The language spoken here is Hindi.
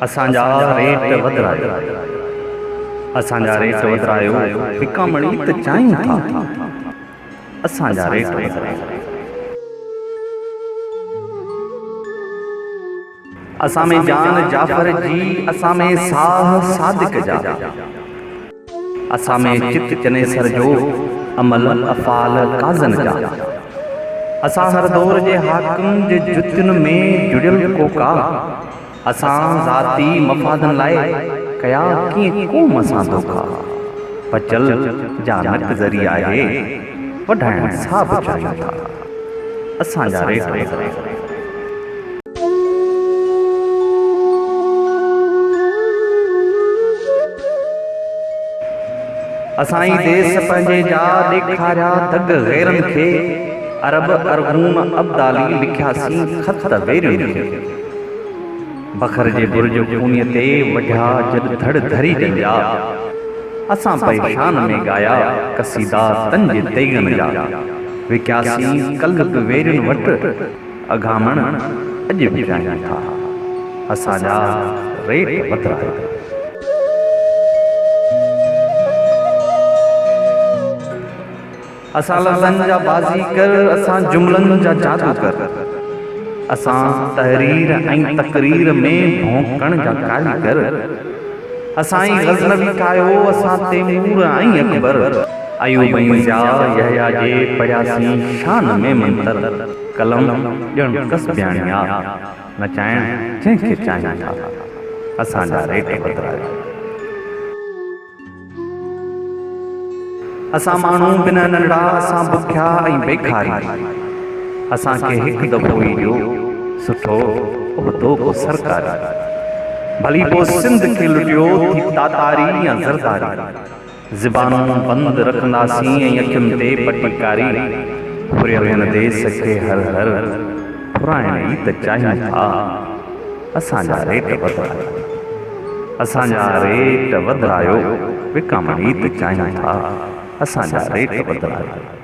असांजा रेट वधरायो, असांजा रेट वधरायो, विकामणी त चाहियूं था, असांजा रेट वधरायो। असां में जान जाफर जी, असां में साह सादिक जा, असां में चित चनेसर जो, अमल अफ़ाल काज़न जा। असां हर दौर जे हाकिम जे जुतियुनि में जुड़ियल कोका, असां ज़ाती मफ़ादनि लाइ कया कीअं क़ौम असां धोखा। पचल जानक ज़रिया आहे, वधाइण सां बि चाहियूं था, असांजा रेट वधरायो। असाई देश पंहिंजे जा ॾेखारिया दग गैरन खे, अरब अरगून अब्दाली लिखियासीं ख़त वेरियुनि खे। बखर जे बुर्ज खूनीअ ते वढिया जद धड़ धरी ॾिया, असां परेशान में गाया कसीदा तंज तेगन जा। विकियासीं कल्ब वेरियुनि वटि, अघामण अॼु बि चाहियूं था, असांजा रेट वधरायो। असां लफ़्ज़नि जा बाज़ीगर, असां जुमलनि जा जादूगर, असां तहरीर ऐं तक़रीर में भौंकण जा कारीगर। असां ई ग़ज़नवी ठाहियो, असां तैमूर ऐं अकबर, अयूब ऐं ज़िया यहया जे पढ़ियासीं शान में मंतर। कलम ॼण कस बयानिया, नचाइण जंहिंखे चाहियूं था, असांजा रेट वधरायो। असां माण्हू बिना नंढा, असां बुखिया ऐं बेखारी, असांखे हिकु दफ़ो ई ॾियो सुठो उहिदो को सरकारी। भली पोइ सिंध खे लुटियो थी तातारी या ज़रदारी। ज़बानूं बंदि रखंदासीं ऐं अखियुनि ते पटकारी, फुरियल हिन देश खे हर हर फुराइण ई त चाहियूं था, असांजा रेट वधरायो। असांजा रेट वधरायो, विकामणी त चाहियूं था, असांजा रेट वधरायो।